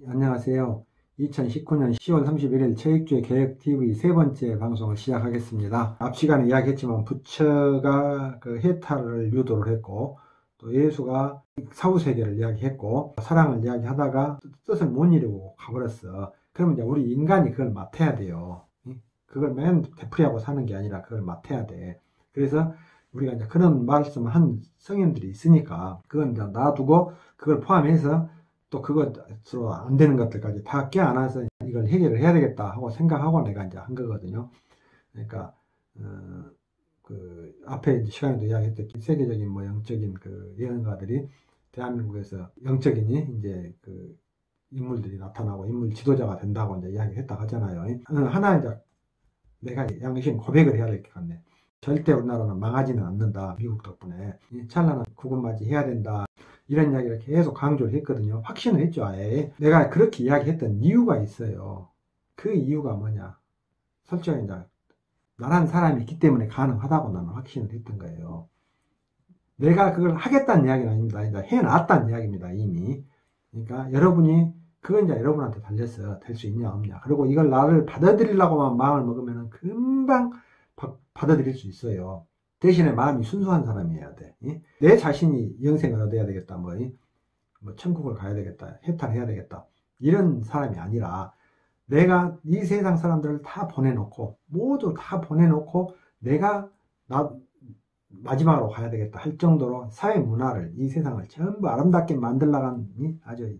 안녕하세요. 2019년 10월 31일 체육주의 계획TV 세 번째 방송을 시작하겠습니다. 앞 시간에 이야기했지만 부처가 그 해탈을 유도를 했고, 또 예수가 사후세계를 이야기했고, 사랑을 이야기하다가 뜻을 못 이루고 가버렸어. 그러면 이제 우리 인간이 그걸 맡아야 돼요. 그걸 맨 되풀이하고 사는 게 아니라 그걸 맡아야 돼. 그래서 우리가 이제 그런 말씀을 한 성인들이 있으니까 그건 이제 놔두고 그걸 포함해서 또 그것으로 안 되는 것들까지 다 껴안아서 이걸 해결을 해야 되겠다 하고 생각하고 내가 이제 한 거거든요. 그러니까 그 앞에 이제 시간에도 이야기했듯이 세계적인 뭐 영적인 그 예언가들이 대한민국에서 영적인이 이제 그 인물들이 나타나고 인물 지도자가 된다고 이제 이야기했다 하잖아요. 하나 이제 내가 양심 고백을 해야 될 것 같네. 절대 우리나라는 망하지는 않는다. 미국 덕분에 찬란한 구금맞이 해야 된다. 이런 이야기를 계속 강조를 했거든요. 확신을 했죠. 아예. 내가 그렇게 이야기했던 이유가 있어요. 그 이유가 뭐냐. 솔직히 이제 나란 사람이 있기 때문에 가능하다고 나는 확신을 했던 거예요. 내가 그걸 하겠다는 이야기는 아닙니다. 이제 해놨다는 이야기입니다. 이미. 그러니까 여러분이 그건 이제 여러분한테 달렸어요. 될 수 있냐 없냐. 그리고 이걸 나를 받아들이려고만 마음을 먹으면 금방 받아들일 수 있어요. 대신에 마음이 순수한 사람이어야 돼. 내 자신이 영생을 얻어야 되겠다. 뭐 천국을 가야 되겠다. 해탈해야 되겠다. 이런 사람이 아니라 내가 이 세상 사람들을 다 보내놓고 모두 다 보내놓고 내가 마지막으로 가야 되겠다 할 정도로 사회 문화를 이 세상을 전부 아름답게 만들어간 아주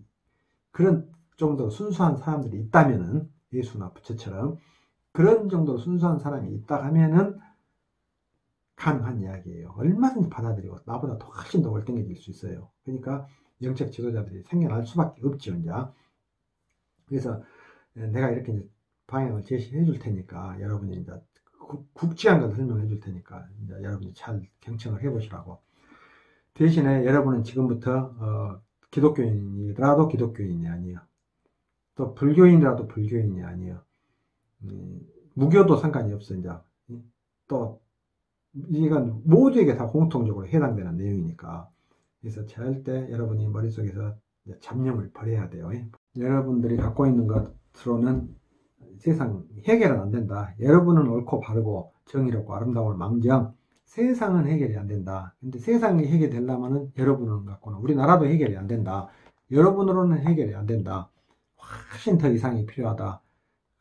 그런 정도로 순수한 사람들이 있다면은 예수나 부처처럼 그런 정도로 순수한 사람이 있다 하면은 가능한 이야기예요. 얼마든지 받아들이고 나보다 훨씬 더 월등해질 수 있어요. 그러니까 영적 지도자들이 생겨날 수밖에 없죠. 이제. 그래서 내가 이렇게 이제 방향을 제시해 줄 테니까 여러분이 이제 국지한 걸 설명해 줄 테니까 이제 여러분이 잘 경청을 해 보시라고. 대신에 여러분은 지금부터 기독교인이라도 기독교인이 아니에요. 또 불교인이라도 불교인이 아니에요. 무교도 상관이 없어. 이제 또 이건 모두에게 다 공통적으로 해당되는 내용이니까. 그래서 절대 여러분이 머릿속에서 잡념을 버려야 돼요. 여러분들이 갖고 있는 것으로는 세상 해결은 안 된다. 여러분은 옳고 바르고 정의롭고 아름다울 망정 세상은 해결이 안 된다. 근데 세상이 해결되려면은 여러분은 갖고는 우리나라도 해결이 안 된다. 여러분으로는 해결이 안 된다. 훨씬 더 이상이 필요하다.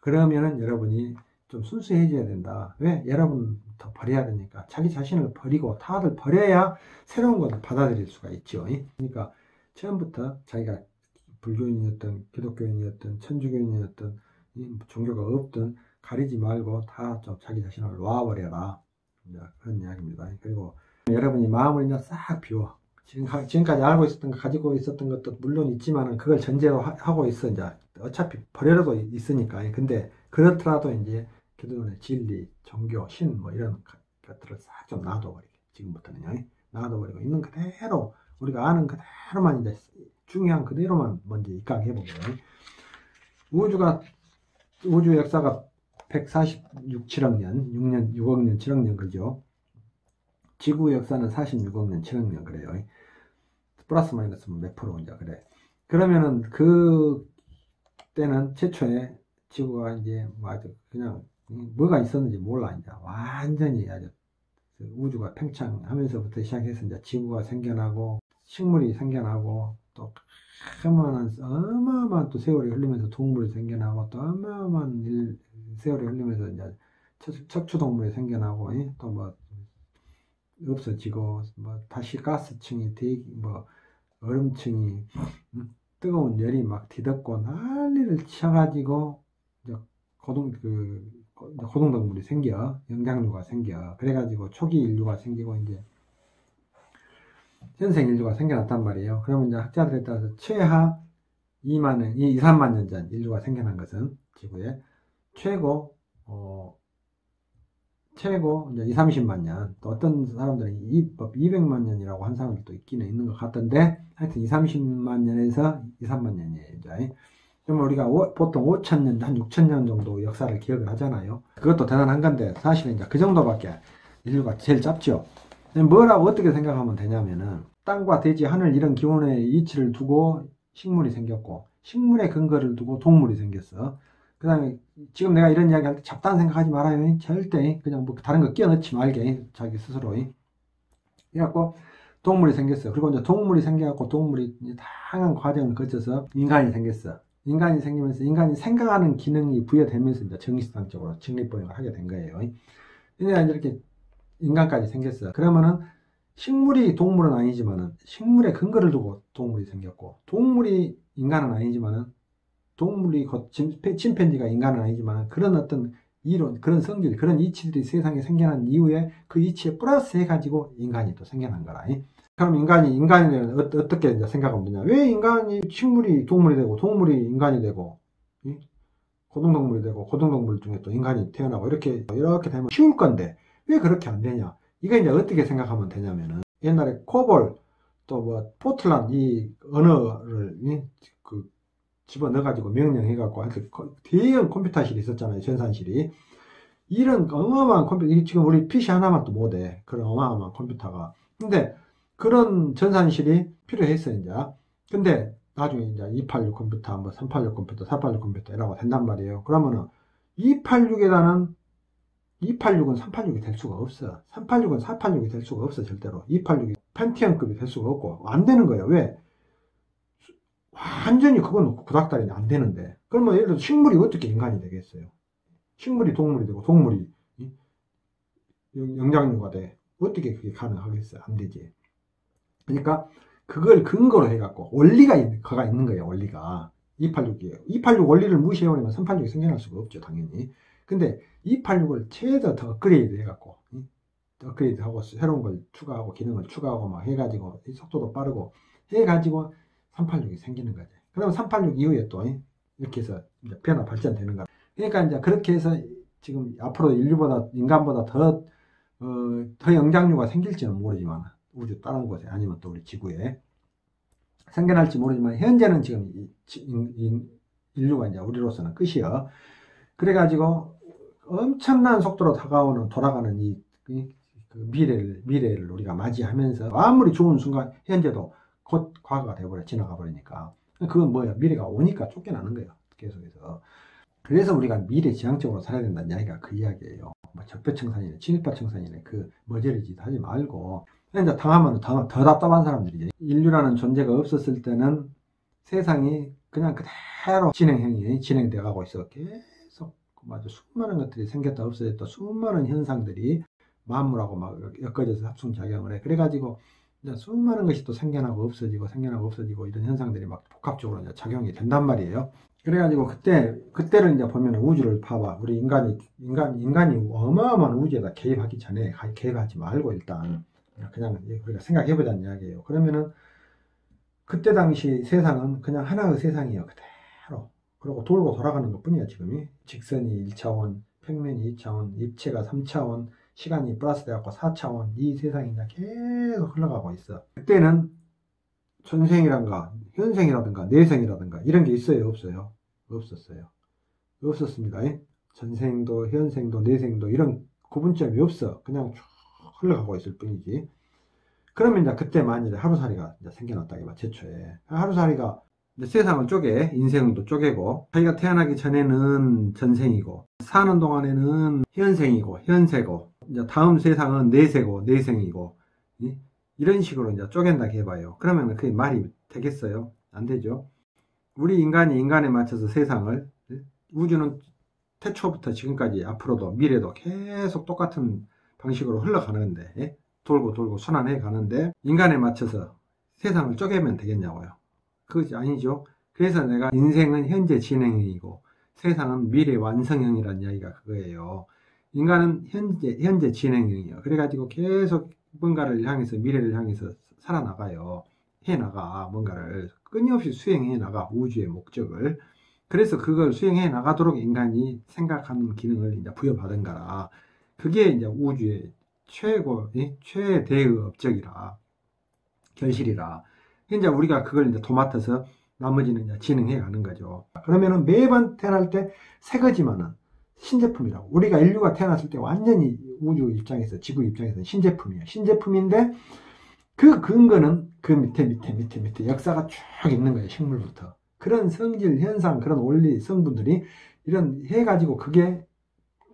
그러면은 여러분이 좀 순수해져야 된다. 왜? 여러분 더 버려야 되니까. 자기 자신을 버리고 다들 버려야 새로운 것을 받아들일 수가 있죠. 그러니까 처음부터 자기가 불교인이었든 기독교인이었든 천주교인이었든 종교가 없든 가리지 말고 다 좀 자기 자신을 놓아버려라. 그런 이야기입니다. 그리고 여러분이 마음을 이제 싹 비워. 지금까지 알고 있었던 거, 가지고 있었던 것도 물론 있지만은 그걸 전제로 하고 있어. 이제 어차피 버려도 있으니까. 근데 그렇더라도 이제 기존의 진리, 종교, 신 뭐 이런 것들을 싹 좀 놔둬버리게. 지금부터는요. 놔둬버리고 있는 그대로 우리가 아는 그대로만 이제 중요한 그대로만 먼저 입각해보게. 우주 역사가 146, 7억 년, 6년, 6억 년, 7억 년 그죠? 지구 역사는 46억 년, 7억 년 그래요. 플러스 마이너스 몇 프로 이제 그래. 그러면은 그 때는 최초에 지구가 이제 아주 그냥 뭐가 있었는지 몰라. 이제 완전히 아주 우주가 팽창하면서부터 시작해서 이제 지구가 생겨나고 식물이 생겨나고 또 어마어마한 또 세월이 흘리면서 동물이 생겨나고 또 어마어마한 세월이 흘리면서 이제 척추동물이 생겨나고 또 뭐 없어지고 뭐 다시 가스층이 뭐 얼음층이 뜨거운 열이 막 뒤덮고 난리를 쳐가지고 고동동물이 생겨 영장류가 생겨 그래가지고 초기 인류가 생기고 이제 현생 인류가 생겨났단 말이에요. 그러면 이제 학자들에 따라서 최하 2, 3만 년 전 인류가 생겨난 것은 지구에 최고 이제 2, 30만 년, 또 어떤 사람들은 200만 년이라고 한 사람들도 있기는 있는 것 같던데, 하여튼 2, 30만 년에서 2, 3만 년이에요, 이제. 그러면 우리가 보통 5천 년, 한 6천 년 정도 역사를 기억을 하잖아요. 그것도 대단한 건데, 사실은 이제 그 정도밖에 인류가 제일 짧죠. 뭐라고 어떻게 생각하면 되냐면은, 땅과 대지, 하늘 이런 기운의 이치를 두고 식물이 생겼고, 식물의 근거를 두고 동물이 생겼어. 그 다음에 지금 내가 이런 이야기 할 때 잡다한 생각하지 말아요. 절대 그냥 뭐 다른 거 끼워 넣지 말게. 자기 스스로. 그래갖고 동물이 생겼어. 그리고 이제 동물이 생겨갖고 동물이 다양한 과정을 거쳐서 인간이 생겼어. 인간이 생기면서 인간이 생각하는 기능이 부여되면서 이제 정신상적으로 직립보행을 하게 된 거예요. 그러니까 이렇게 인간까지 생겼어. 그러면은 식물이 동물은 아니지만은 식물의 근거를 두고 동물이 생겼고, 동물이 인간은 아니지만은 동물이 곧 침팬지가 인간은 아니지만 그런 어떤 이론, 그런 성질, 그런 이치들이 세상에 생겨난 이후에 그 이치에 플러스 해가지고 인간이 또 생겨난 거라. 그럼 인간이 어떻게 이제 생각하면 되냐? 왜 인간이 식물이 동물이 되고 동물이 인간이 되고 고등동물이 되고 고등동물 중에 또 인간이 태어나고 이렇게 되면 쉬울 건데 왜 그렇게 안 되냐? 이거 이제 어떻게 생각하면 되냐면은 옛날에 코볼 또 뭐 포틀란 이 언어를 집어넣어가지고 명령해갖고 대형 컴퓨터실이 있었잖아요. 전산실이. 이런 어마어마한 컴퓨터, 지금 우리 PC 하나만 또 못해. 그런 어마어마한 컴퓨터가. 근데 그런 전산실이 필요했어요, 이제. 근데 나중에 이제 286 컴퓨터, 뭐 386 컴퓨터, 486 컴퓨터 이라고 된단 말이에요. 그러면은 286은 386이 될 수가 없어. 386은 486이 될 수가 없어, 절대로. 286이 펜티엄급이 될 수가 없고, 안 되는 거예요. 왜? 완전히 그건 구닥다리는 안 되는데. 그러면 예를 들어 식물이 어떻게 인간이 되겠어요? 식물이 동물이 되고, 동물이 영장류가 돼. 어떻게 그게 가능하겠어요? 안 되지. 그러니까, 그걸 근거로 해갖고, 원리가 있는 거예요, 원리가. 286이에요. 286 원리를 무시해버리면 386이 생겨날 수가 없죠, 당연히. 근데 286을 최대 더 업그레이드 해갖고, 업그레이드 하고, 새로운 걸 추가하고, 기능을 추가하고, 막 해가지고, 속도도 빠르고, 해가지고, 386이 생기는 거죠. 그러면 386 이후에 또, 이렇게 해서 변화 발전되는 거야. 그러니까 이제 그렇게 해서 지금 앞으로 인간보다 더 영장류가 생길지는 모르지만, 우주 다른 곳에 아니면 또 우리 지구에 생겨날지 모르지만, 현재는 지금 인류가 이제 우리로서는 끝이요. 그래가지고 엄청난 속도로 돌아가는 그 미래를 우리가 맞이하면서 아무리 좋은 순간, 현재도 곧 과거가 되어버려, 지나가 버리니까. 그건 뭐야? 미래가 오니까 쫓겨나는 거예요. 계속해서. 그래서 우리가 미래지향적으로 살아야 된다는 이야기가 그 이야기예요. 뭐 적폐청산이네, 친일파청산이네, 그 머저리짓 하지 말고. 이제 당하면 더 답답한 사람들이지. 인류라는 존재가 없었을 때는 세상이 그냥 그대로 진행되어 가고 있어. 계속 맞아, 수많은 것들이 생겼다 없어졌다, 수많은 현상들이 만물하고 막 엮어져서 합성작용을 해. 그래가지고 수많은 것이 또 생겨나고 없어지고 이런 현상들이 막 복합적으로 이제 작용이 된단 말이에요. 그래가지고 그때를 이제 보면 우주를 봐봐. 우리 인간이 어마어마한 우주에다 개입하기 전에 개입하지 말고 일단 그냥 우리가 생각해보자는 이야기예요. 그러면은 그때 당시 세상은 그냥 하나의 세상이에요. 그대로. 그리고 돌고 돌아가는 것 뿐이야, 지금이. 직선이 1차원, 평면이 2차원, 입체가 3차원, 시간이 플러스 돼갖고 4차원, 이 세상이 이제 계속 흘러가고 있어. 그때는 전생이란가, 현생이라든가, 내생이라든가, 이런 게 있어요, 없어요? 없었어요. 없었습니다. 전생도, 현생도, 내생도, 이런 구분점이 없어. 그냥 쭉 흘러가고 있을 뿐이지. 그러면 이제 그때 만일에 하루살이가 이제 생겨났다, 이거, 최초에. 하루살이가 세상을 쪼개, 인생도 쪼개고, 자기가 태어나기 전에는 전생이고, 사는 동안에는 현생이고, 현세고, 이제 다음 세상은 내세고, 내생이고, 이런 식으로 이제 쪼갠다고 해봐요. 그러면 그게 말이 되겠어요? 안 되죠? 우리 인간이 인간에 맞춰서 세상을, 우주는 태초부터 지금까지 앞으로도 미래도 계속 똑같은 방식으로 흘러가는데, 돌고 순환해 가는데, 인간에 맞춰서 세상을 쪼개면 되겠냐고요. 그것이 아니죠. 그래서 내가 인생은 현재 진행형이고 세상은 미래 완성형이라는 이야기가 그거예요. 인간은 현재 진행형이에요. 그래가지고 계속 뭔가를 향해서, 미래를 향해서 살아나가요. 해나가, 뭔가를 끊임없이 수행해 나가, 우주의 목적을. 그래서 그걸 수행해 나가도록 인간이 생각하는 기능을 이제 부여받은 거라. 그게 이제 우주의 최대의 업적이라, 결실이라. 이제 우리가 그걸 이제 도맡아서 나머지는 이제 진행해 가는 거죠. 그러면은 매번 태어날 때 새 거지만은 신제품이라고. 우리가 인류가 태어났을 때 완전히 우주 입장에서, 지구 입장에서 신제품이에요. 신제품인데 그 근거는 그 밑에 역사가 쭉 있는 거예요. 식물부터. 그런 성질, 현상, 그런 원리, 성분들이 이런 해가지고 그게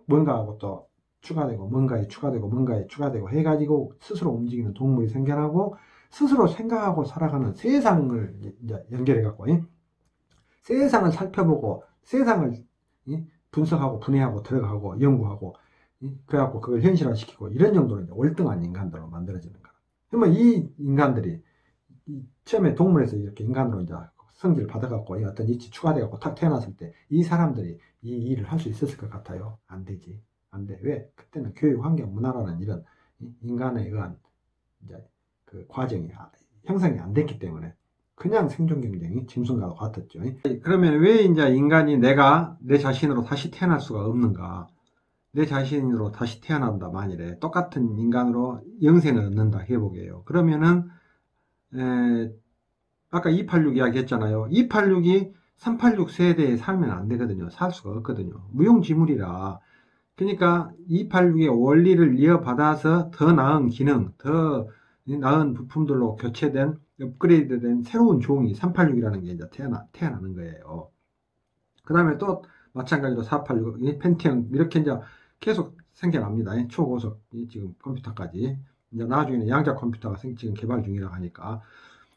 뭔가하고 또 추가되고 뭔가에 추가되고 뭔가에 추가되고 해가지고 스스로 움직이는 동물이 생겨나고 스스로 생각하고 살아가는 세상을 이제 연결해갖고 세상을 살펴보고 세상을 분석하고 분해하고 들어가고 연구하고 그래갖고 그걸 현실화시키고 이런 정도로 이제 월등한 인간들로 만들어지는 거야. 그러면 이 인간들이 처음에 동물에서 이렇게 인간으로 이제 성질을 받아갖고 어떤 이치 추가돼갖고 탁 태어났을 때 이 사람들이 이 일을 할 수 있었을 것 같아요? 안 되지. 안 돼. 왜? 그때는 교육 환경 문화라는 이런 인간에 의한 이제 그 과정이 형성이 안 됐기 때문에 그냥 생존 경쟁이 짐승과 같았죠. 그러면 왜 이제 인간이 내가 내 자신으로 다시 태어날 수가 없는가? 내 자신으로 다시 태어난다 만일에 똑같은 인간으로 영생을 얻는다 해보게요. 그러면은 아까 286 이야기 했잖아요. 286이 386 세대에 살면 안 되거든요. 살 수가 없거든요. 무용지물이라. 그러니까 286의 원리를 이어받아서 더 나은 기능, 더 나은 부품들로 교체된 업그레이드된 새로운 종이 386이라는 게 이제 태어나는 거예요. 그 다음에 또 마찬가지로 486, 펜티엄 이렇게 이제 계속 생겨납니다. 초고속 지금 컴퓨터까지. 이제 나중에는 양자 컴퓨터가 지금 개발 중이라고 하니까.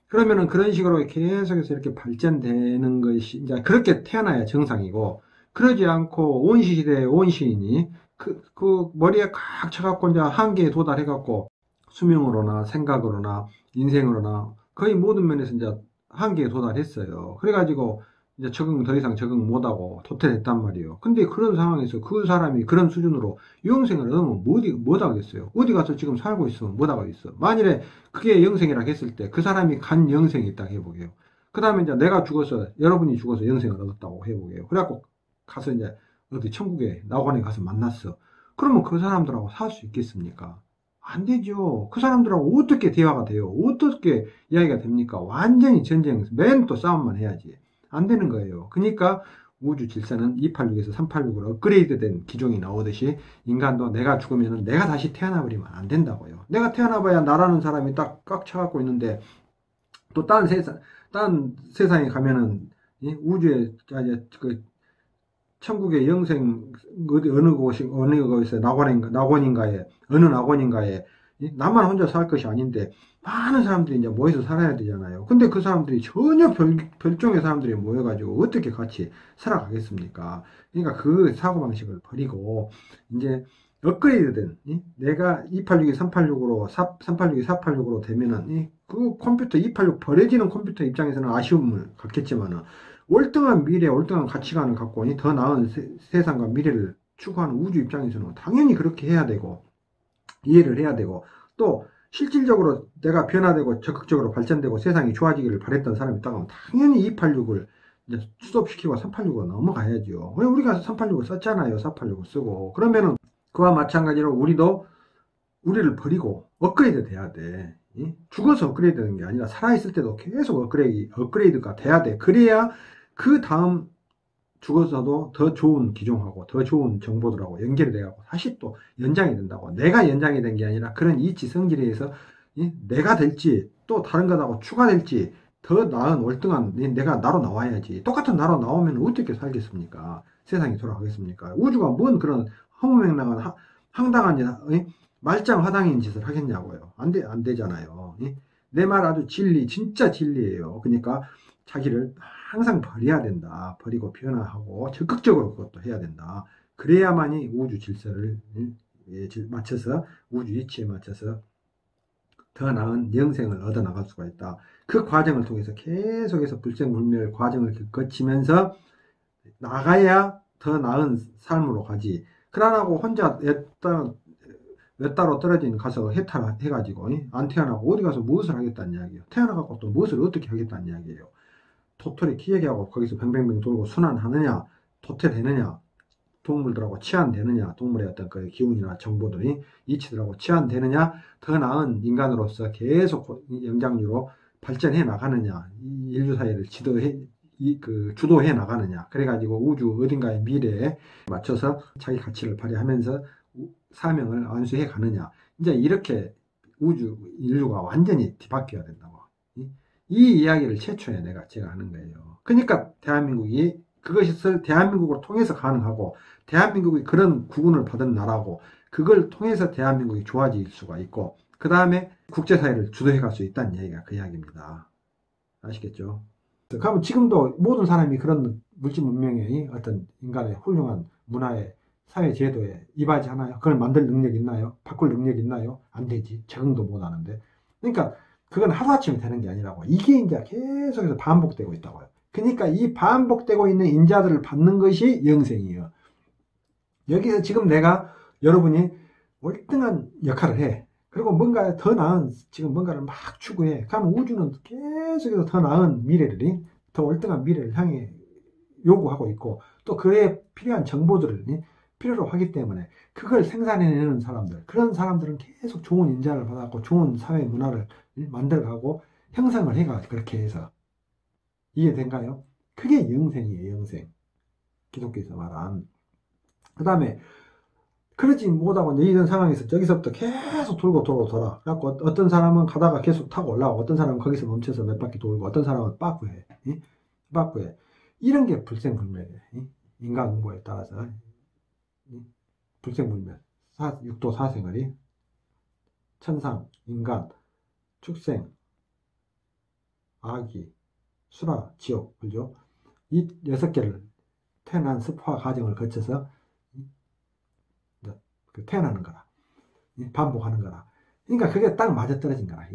그러면은 그런 식으로 계속해서 이렇게 발전되는 것이 이제 그렇게 태어나야 정상이고, 그러지 않고 원시 시대의 원시인이 그 머리에 꽉 차갖고 이제 한계에 도달해갖고 수명으로나 생각으로나 인생으로나 거의 모든 면에서 이제 한계에 도달했어요. 그래가지고 이제 더 이상 적응 못하고 도태됐단 말이에요. 근데 그런 상황에서 그 사람이 그런 수준으로 영생을 얻으면 못 하겠어요. 어디 가서 지금 살고 있으면 못 하고 있어. 만일에 그게 영생이라 했을 때 그 사람이 간 영생이 있다고 해보게요. 그 다음에 이제 내가 죽어서, 여러분이 죽어서 영생을 얻었다고 해보게요. 그래갖고 가서 이제 어디 천국에 낙원에 가서 만났어. 그러면 그 사람들하고 살 수 있겠습니까? 안 되죠. 그 사람들하고 어떻게 대화가 돼요? 어떻게 이야기가 됩니까? 완전히 전쟁, 맨 또 싸움만 해야지. 안 되는 거예요. 그러니까 우주 질서는 286에서 386으로 업그레이드된 기종이 나오듯이 인간도 내가 죽으면 내가 다시 태어나버리면 안 된다고요. 내가 태어나봐야 나라는 사람이 딱 꽉 차갖고 있는데 또 딴 세상에 가면은 우주에 그 천국의 영생 어느 곳에 낙원인가에 어느 낙원인가에 나만 혼자 살 것이 아닌데 많은 사람들이 이제 모여서 살아야 되잖아요. 근데 그 사람들이 전혀 별종의 사람들이 모여가지고 어떻게 같이 살아가겠습니까? 그러니까 그 사고방식을 버리고 이제 업그레이드된 내가 286이 386으로 386이 486으로 되면은 그 컴퓨터 286 버려지는 컴퓨터 입장에서는 아쉬움을 갖겠지만은 월등한 미래, 월등한 가치관을 갖고 더 나은 세상과 미래를 추구하는 우주 입장에서는 당연히 그렇게 해야 되고 이해를 해야 되고 또 실질적으로 내가 변화되고 적극적으로 발전되고 세상이 좋아지기를 바랬던 사람이 있다고 하면 당연히 286을 이제 수습시키고 386으로 넘어가야죠. 왜 우리가 386을 썼잖아요. 486을 쓰고. 그러면은 그와 마찬가지로 우리를 버리고 업그레이드 돼야 돼. 죽어서 업그레이드 되는 게 아니라 살아있을 때도 계속 업그레이드가 돼야 돼. 그래야 그 다음 죽어서도 더 좋은 기종하고 더 좋은 정보들하고 연결이 돼가고 다시 또 연장이 된다고. 내가 연장이 된 게 아니라 그런 이치 성질에 의해서 내가 될지 또 다른 것하고 추가될지 더 나은 월등한 내가 나로 나와야지. 똑같은 나로 나오면 어떻게 살겠습니까? 세상이 돌아가겠습니까? 우주가 뭔 그런 허무맹랑한 황당한 말짱화당인 짓을 하겠냐고요. 안 되잖아요. 내 말 아주 진짜 진리예요. 그러니까 자기를 항상 버려야 된다. 버리고 변화하고 적극적으로 그것도 해야 된다. 그래야만이 우주 질서를 맞춰서 우주 이치에 맞춰서 더 나은 영생을 얻어 나갈 수가 있다. 그 과정을 통해서 계속해서 불생불멸 과정을 거치면서 나가야 더 나은 삶으로 가지. 그러라고 혼자 외따로 떨어진 가서 해탈해가지고 안 태어나고 어디 가서 무엇을 하겠다는 이야기예요. 태어나갖고 또 무엇을 어떻게 하겠다는 이야기예요. 도토리 키얘기하고 거기서 뱅뱅뱅 돌고 순환하느냐, 도태되느냐, 동물들하고 치환되느냐, 동물의 어떤 그 기운이나 정보들이 이치들하고 치환되느냐, 더 나은 인간으로서 계속 영장류로 발전해 나가느냐, 인류 사회를 주도해 나가느냐, 그래가지고 우주 어딘가의 미래에 맞춰서 자기 가치를 발휘하면서 사명을 완수해 가느냐, 이제 이렇게 인류가 완전히 뒤바뀌어야 된다고. 이 이야기를 최초에 제가 하는 거예요. 그러니까 대한민국이 그것을 대한민국으로 통해서 가능하고 대한민국이 그런 구분을 받은 나라고 그걸 통해서 대한민국이 좋아질 수가 있고 그 다음에 국제사회를 주도해 갈 수 있다는 얘기가 그 이야기입니다. 아시겠죠? 그러면 지금도 모든 사람이 그런 물질 문명의 어떤 인간의 훌륭한 문화에 사회 제도에 이바지하나요? 그걸 만들 능력 있나요? 바꿀 능력 있나요? 안 되지. 적응도 못 하는데. 그러니까 그건 하루아침에 되는 게 아니라고. 이게 이제 계속해서 반복되고 있다고요. 그러니까 이 반복되고 있는 인자들을 받는 것이 영생이에요. 여기서 지금 내가 여러분이 월등한 역할을 해. 그리고 뭔가 더 나은 지금 뭔가를 막 추구해. 그러면 우주는 계속해서 더 나은 미래를 더 월등한 미래를 향해 요구하고 있고 또 그에 필요한 정보들을 필요로 하기 때문에 그걸 생산해내는 사람들 그런 사람들은 계속 좋은 인자를 받았고 좋은 사회 문화를 만들어가고 형성을 해가 그렇게 해서 이해된가요? 그게 영생이에요. 영생. 기독교에서 말한. 그 다음에 그러지 못하고 이런 상황에서 저기서부터 계속 돌고 돌아. 그래갖고 어떤 사람은 가다가 계속 타고 올라오고 어떤 사람은 거기서 멈춰서 몇 바퀴 돌고 어떤 사람은 빠꾸해. 빠꾸해. 이런 게 불생불멸이에요. 인간 응보에 따라서 불생불멸. 육도 사생활이 천상, 인간, 축생, 아기, 수라, 지옥, 그죠? 이 6개를 태어난 습화 과정을 거쳐서 태어나는 거라. 반복하는 거라. 그러니까 그게 딱 맞아떨어진 거라.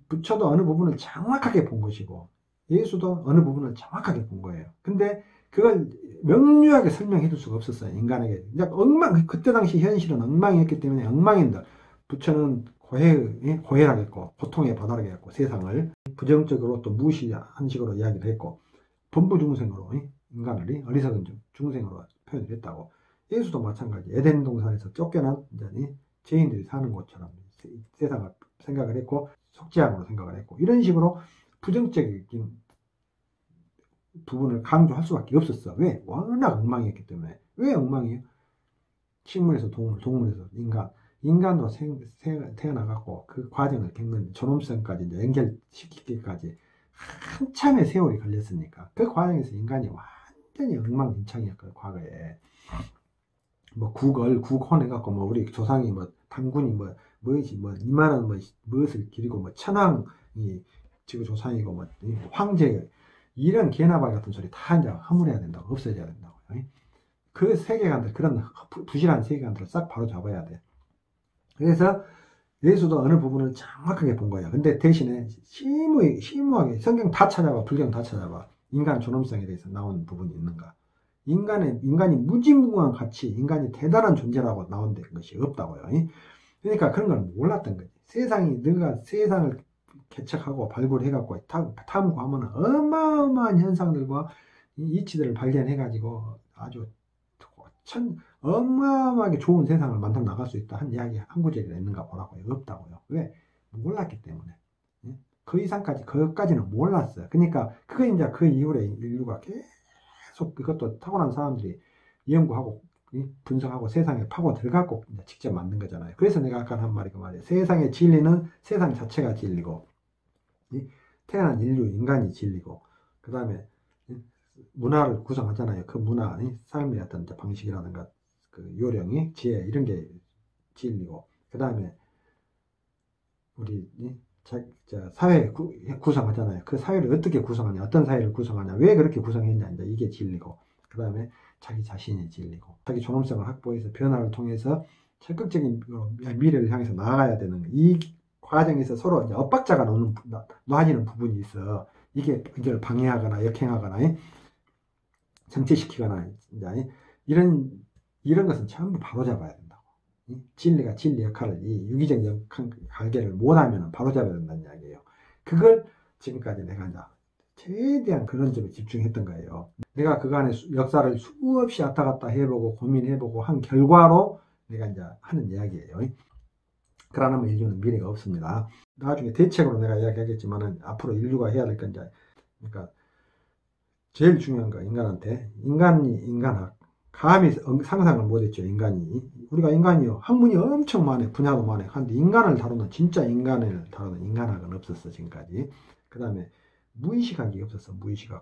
부처도 어느 부분을 정확하게 본 것이고 예수도 어느 부분을 정확하게 본 거예요. 근데 그걸 명료하게 설명해 줄 수가 없었어요. 인간에게. 그때 당시 현실은 엉망이었기 때문에 엉망인들. 부처는 고해하겠고 고통에 바다라겠고 세상을 부정적으로 또 무시한 식으로 이야기를 했고 범부중생으로 인간을 어리석은 중생으로 표현을 했다고. 예수도 마찬가지. 에덴 동산에서 쫓겨난 죄인들이 사는 곳처럼 세상을 생각을 했고 속죄함으로 생각을 했고 이런 식으로 부정적인 부분을 강조할 수밖에 없었어. 왜? 워낙 엉망이었기 때문에. 왜 엉망이에요? 식물에서 동물, 동물에서 인간으로 태어나갖고 그 과정을 겪는 존엄성까지 이제 연결시키기까지 한참의 세월이 걸렸으니까 그 과정에서 인간이 완전히 엉망진창이었거든. 과거에 뭐 국헌 해갖고 뭐 우리 조상이 뭐 당군이 뭐지 이만한 무엇을 기리고 뭐 천황이 지구 조상이고 뭐 황제 이런 개나발 같은 소리 다 이제 허물어야 된다고 없어져야 된다고. 그 세계관들 그런 부실한 세계관들을 싹 바로 잡아야 돼. 그래서 예수도 어느 부분을 정확하게 본 거야. 근데 대신에 심오하게 성경 다 찾아봐, 불경 다 찾아봐. 인간 존엄성에 대해서 나온 부분이 있는가? 인간이 무지무구한 가치, 인간이 대단한 존재라고 나온 것이 없다고요. 그러니까 그런 걸 몰랐던 거지. 네가 세상을 개척하고 발굴해갖고 탐구하면 어마어마한 현상들과 이치들을 발견해가지고 아주 어마어마하게 좋은 세상을 만들어 나갈 수 있다 한 이야기 한 구절이 있는가 보라고요. 없다고요. 왜? 몰랐기 때문에. 그 이상까지 그것까지는 몰랐어요. 그러니까 그거 이제 그 이후에 인류가 계속 그것도 타고난 사람들이 연구하고 분석하고 세상에 파고 들어가고 직접 만든 거잖아요. 그래서 내가 아까 한 말이 그 말이에요. 세상의 진리는 세상 자체가 진리고 태어난 인류 인간이 진리고 그 다음에 문화를 구성하잖아요. 그 문화, 삶의 어떤 방식이라든가 그 요령이 지혜 이런 게 진리고 그 다음에 우리 사회 구성하잖아요. 그 사회를 어떻게 구성하냐, 어떤 사회를 구성하냐, 왜 그렇게 구성했냐, 이제 이게 진리고 그 다음에 자기 자신이 진리고 자기 존엄성을 확보해서 변화를 통해서 적극적인 미래를 향해서 나아가야 되는 이 과정에서 서로 이제 엇박자가 놓아지는 부분이 있어. 이걸 방해하거나 역행하거나 정체시키거나 이런 것은 전부 바로잡아야 된다고. 진리가 진리 역할을 이 유기적 관계를 못하면 바로잡아야 된다는 이야기예요. 그걸 지금까지 내가 이제 최대한 그런 점에 집중했던 거예요. 내가 그간의 역사를 수없이 왔다 갔다 해보고 고민해보고 한 결과로 내가 이제 하는 이야기예요. 그러면 인류는 미래가 없습니다. 나중에 대책으로 내가 이야기하겠지만은 앞으로 인류가 해야 될 건 이제 그러니까 제일 중요한 거 인간한테 인간학 감히 상상을 못했죠. 우리가 인간이요 학문이 엄청 많아 분야도 많아. 근데 인간을 다루는 진짜 인간을 다루는 인간학은 없었어 지금까지. 그 다음에 무의식학이 없었어.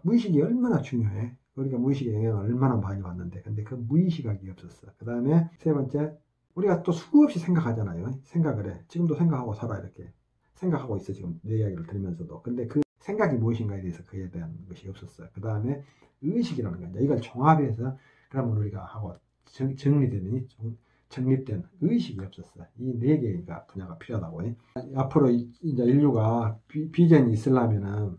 무의식이 얼마나 중요해. 우리가 무의식의 영향을 얼마나 많이 받는데, 근데 그 무의식학이 없었어. 그 다음에 세 번째, 우리가 또 수없이 생각하잖아요. 생각을 해. 지금도 생각하고 살아. 이렇게 생각하고 있어. 지금 내 이야기를 들으면서도. 근데 그 생각이 무엇인가에 대해서 그에 대한 것이 없었어요. 그 다음에 의식이라는 거야. 이걸 종합해서 그러면 우리가 하고 정립된 의식이 없었어. 이 네 개가 분야가 필요하다고. 앞으로 이제 인류가 비전이 있으려면은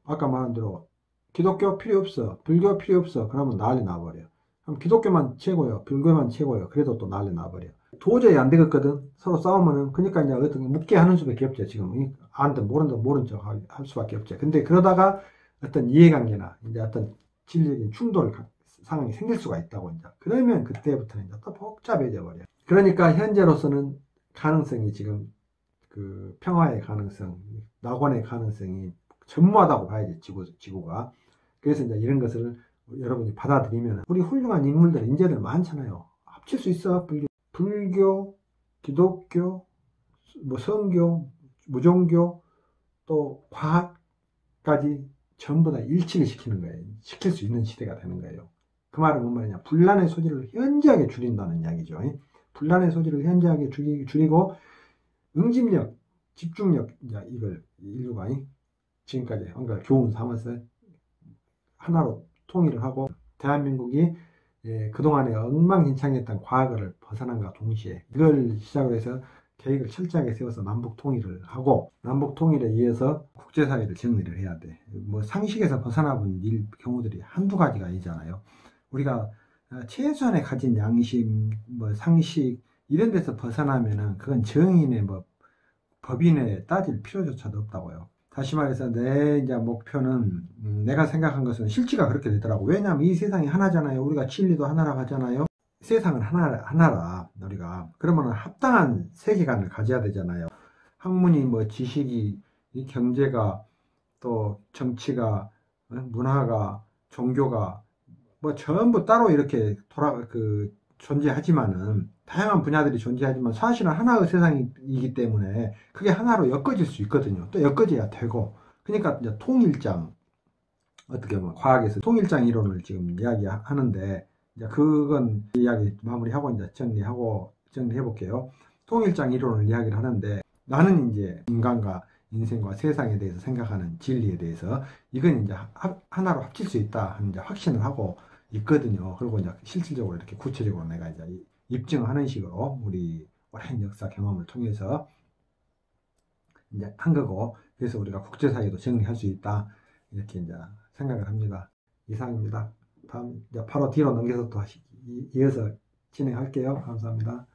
아까 말한 대로 기독교 필요 없어, 불교 필요 없어, 그러면 난리 나버려. 그럼 기독교만 최고요, 불교만 최고요. 그래도 또 난리 나버려. 도저히 안 되겠거든. 서로 싸우면은. 그러니까 이제 어떤 묻게 하는 수밖에 없죠. 지금 안다 모른 척 할 수밖에 없죠. 근데 그러다가 어떤 이해관계나 이제 어떤 진리적인 충돌 상황이 생길 수가 있다고. 이제 그러면 그때부터는 이제 또 복잡해져 버려. 그러니까 현재로서는 가능성이 지금 그 평화의 가능성, 낙원의 가능성이 전무하다고 봐야지. 지구가. 그래서 이제 이런 것을 여러분이 받아들이면, 우리 훌륭한 인물들, 인재들 많잖아요. 합칠 수 있어. 불교, 기독교, 뭐 성교, 무종교, 또 과학까지 전부 다 일치를 시키는 거예요. 시킬 수 있는 시대가 되는 거예요. 그 말은 뭔 말이냐? 분란의 소지를 현저하게 줄인다는 이야기죠. 분란의 소지를 현저하게 줄이고 응집력, 집중력, 이제 이걸 인류가 지금까지 뭔가 교훈 삼아서 하나로 통일을 하고, 대한민국이 그동안에 엉망진창했던 과거를 벗어난과 동시에 이걸 시작으로 해서 계획을 철저하게 세워서 남북 통일을 하고, 남북 통일에 의해서 국제사회를 정리를 해야 돼. 뭐 상식에서 벗어나 본 경우들이 한두 가지가 아니잖아요. 우리가 최소한의 가진 양심, 뭐 상식 이런 데서 벗어나면은 그건 정인의 뭐 법인에 따질 필요조차도 없다고요. 다시 말해서 내 이제 목표는 내가 생각한 것은 실지가 그렇게 되더라고. 왜냐하면 이 세상이 하나잖아요. 우리가 진리도 하나라고 하잖아요. 세상은 하나라 우리가. 그러면 합당한 세계관을 가져야 되잖아요. 학문이 뭐 지식이, 이 경제가, 또 정치가, 문화가, 종교가 뭐 전부 따로 이렇게 존재하지만은, 다양한 분야들이 존재하지만 사실은 하나의 세상이기 때문에 그게 하나로 엮어질 수 있거든요. 또 엮어져야 되고. 그러니까 이제 통일장, 어떻게 보면 과학에서 통일장 이론을 지금 이야기하는데, 이제 그건 이야기 마무리하고 이제 정리해 볼게요. 통일장 이론을 이야기를 하는데, 나는 이제 인간과 인생과 세상에 대해서 생각하는 진리에 대해서 이건 이제 하나로 합칠 수 있다 하는 이제 확신을 하고 있거든요. 그리고 이제 실질적으로 이렇게 구체적으로 내가 이제 입증하는 식으로 우리 오랜 역사 경험을 통해서 이제 한 거고, 그래서 우리가 국제사회도 정리할 수 있다 이렇게 이제 생각을 합니다. 이상입니다. 다음 이제 바로 뒤로 넘겨서 또 이어서 진행할게요. 감사합니다.